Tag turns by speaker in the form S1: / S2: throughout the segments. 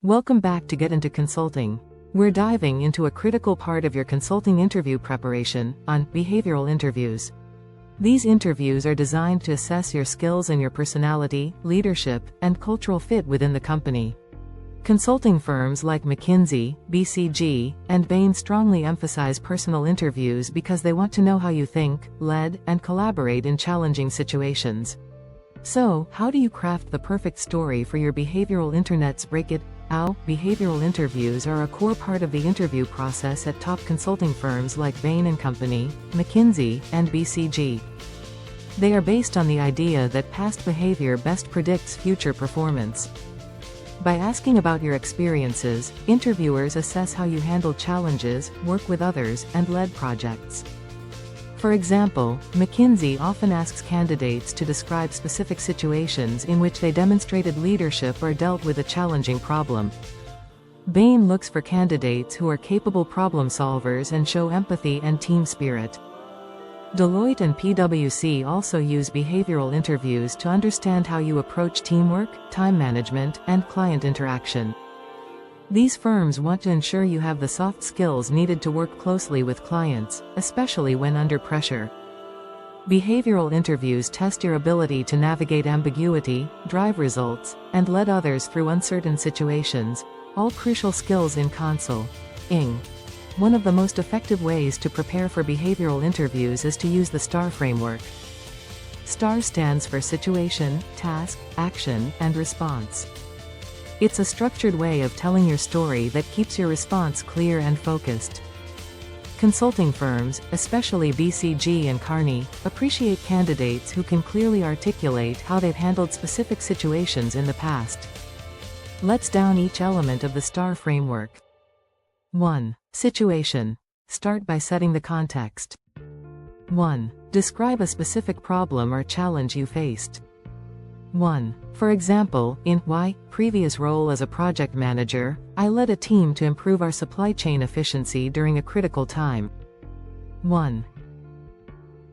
S1: Welcome back to Get Into Consulting. We're diving into a critical part of your consulting interview preparation, on behavioral interviews. These interviews are designed to assess your skills and your personality, leadership, and cultural fit within the company. Consulting firms like McKinsey, BCG, and Bain strongly emphasize personal interviews because they want to know how you think, lead, and collaborate in challenging situations. So, how do you craft the perfect story for your behavioral internet's break it out? Behavioral interviews are a core part of the interview process at top consulting firms like Bain & Company, McKinsey, and BCG. They are based on the idea that past behavior best predicts future performance. By asking about your experiences, interviewers assess how you handle challenges, work with others, and led projects. For example, McKinsey often asks candidates to describe specific situations in which they demonstrated leadership or dealt with a challenging problem. Bain looks for candidates who are capable problem solvers and show empathy and team spirit. Deloitte and PwC also use behavioral interviews to understand how you approach teamwork, time management, and client interaction. These firms want to ensure you have the soft skills needed to work closely with clients, especially when under pressure. Behavioral interviews test your ability to navigate ambiguity, drive results, and lead others through uncertain situations, all crucial skills in consulting. One of the most effective ways to prepare for behavioral interviews is to use the STAR framework. STAR stands for Situation, Task, Action, and Response. It's a structured way of telling your story that keeps your response clear and focused. Consulting firms, especially BCG and Carney, appreciate candidates who can clearly articulate how they've handled specific situations in the past. Let's down each element of the STAR framework. 1. Situation. Start by setting the context. 1. Describe a specific problem or challenge you faced. 1. For example, in my previous role as a project manager, I led a team to improve our supply chain efficiency during a critical time. 1.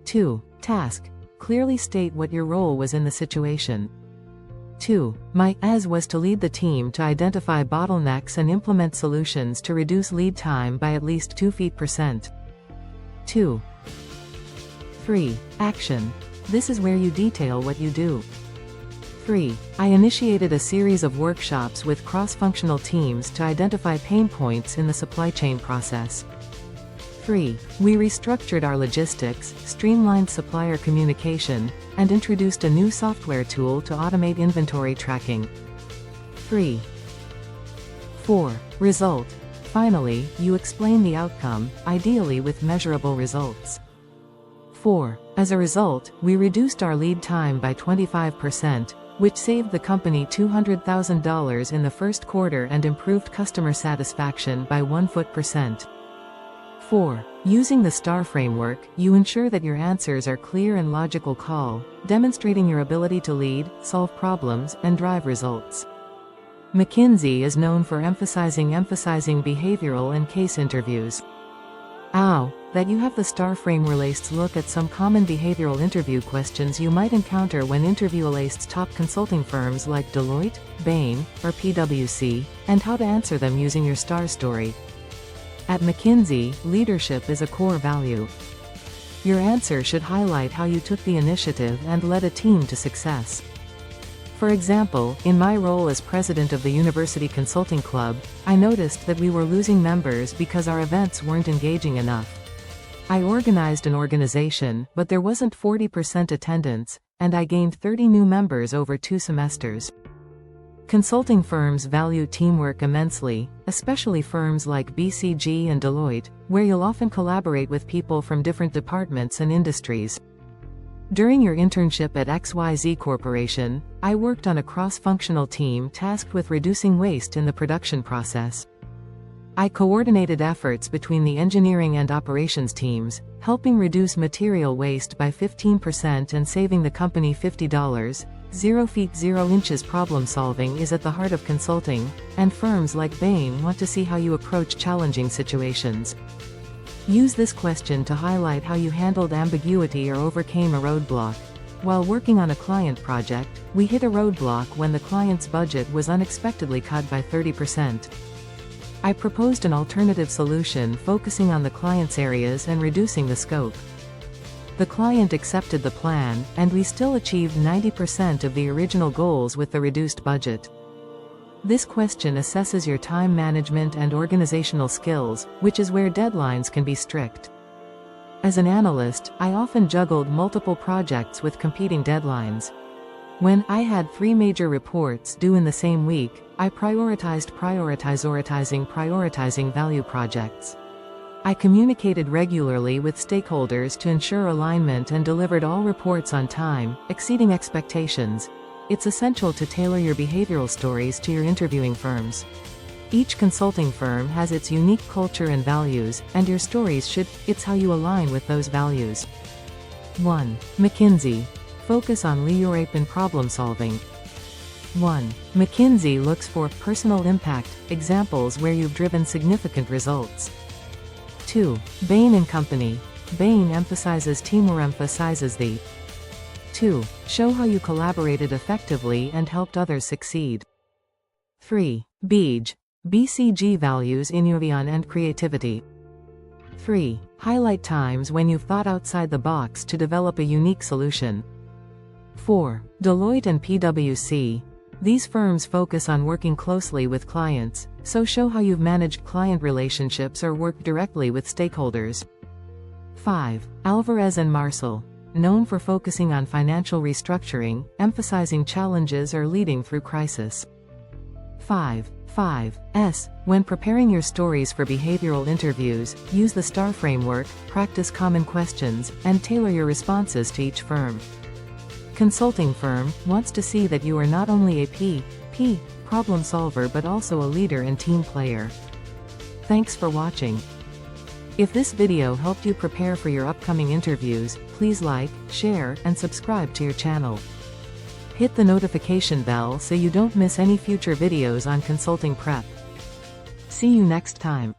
S1: 2. Task. Clearly state what your role was in the situation. 2. My as was to lead the team to identify bottlenecks and implement solutions to reduce lead time by at least 2%. 2. 3. Action. This is where you detail what you do. 3. I initiated a series of workshops with cross-functional teams to identify pain points in the supply chain process. 3. We restructured our logistics, streamlined supplier communication, and introduced a new software tool to automate inventory tracking. 3. 4. Result. Finally, you explain the outcome, ideally with measurable results. 4. As a result, we reduced our lead time by 25%, which saved the company $200,000 in the first quarter and improved customer satisfaction by 1%. 4. Using the STAR framework, you ensure that your answers are clear and logical demonstrating your ability to lead, solve problems, and drive results. McKinsey is known for emphasizing behavioral and case interviews. That you have the STAR framework. Let's look at some common behavioral interview questions you might encounter when interviewing top consulting firms like Deloitte, Bain, or PwC, and how to answer them using your STAR story. At McKinsey, leadership is a core value. Your answer should highlight how you took the initiative and led a team to success. For example, in my role as president of the University Consulting Club, I noticed that we were losing members because our events weren't engaging enough. I organized an organization, but there wasn't 40% attendance, and I gained 30 new members over 2 semesters. Consulting firms value teamwork immensely, especially firms like BCG and Deloitte, where you'll often collaborate with people from different departments and industries. During your internship at XYZ Corporation, I worked on a cross-functional team tasked with reducing waste in the production process. I coordinated efforts between the engineering and operations teams, helping reduce material waste by 15% and saving the company $50. 0 feet 0 inches. Problem solving is at the heart of consulting, and firms like Bain want to see how you approach challenging situations. Use this question to highlight how you handled ambiguity or overcame a roadblock. While working on a client project, we hit a roadblock when the client's budget was unexpectedly cut by 30%. I proposed an alternative solution focusing on the client's areas and reducing the scope. The client accepted the plan, and we still achieved 90% of the original goals with the reduced budget. This question assesses your time management and organizational skills, which is where deadlines can be strict. As an analyst, I often juggled multiple projects with competing deadlines. When I had 3 major reports due in the same week, I prioritizing value projects. I communicated regularly with stakeholders to ensure alignment and delivered all reports on time, exceeding expectations. It's essential to tailor your behavioral stories to your interviewing firms. Each consulting firm has its unique culture and values, and your stories should, it's how you align with those values. 1. McKinsey. Focus on leadership and problem solving. 1. McKinsey looks for personal impact, examples where you've driven significant results. 2. Bain & Company. Bain emphasizes teamwork. 2. Show how you collaborated effectively and helped others succeed. 3. BCG values innovation and creativity. 3. Highlight times when you've thought outside the box to develop a unique solution. 4. Deloitte and PwC. These firms focus on working closely with clients, so show how you've managed client relationships or worked directly with stakeholders. 5. Alvarez and Marsal. Known for focusing on financial restructuring, emphasizing challenges or leading through crisis. 5. When preparing your stories for behavioral interviews, use the STAR framework, practice common questions, and tailor your responses to each firm. Consulting firm wants to see that you are not only a problem solver but also a leader and team player. Thanks for watching. If this video helped you prepare for your upcoming interviews, please like, share, and subscribe to your channel. Hit the notification bell so you don't miss any future videos on consulting prep. See you next time.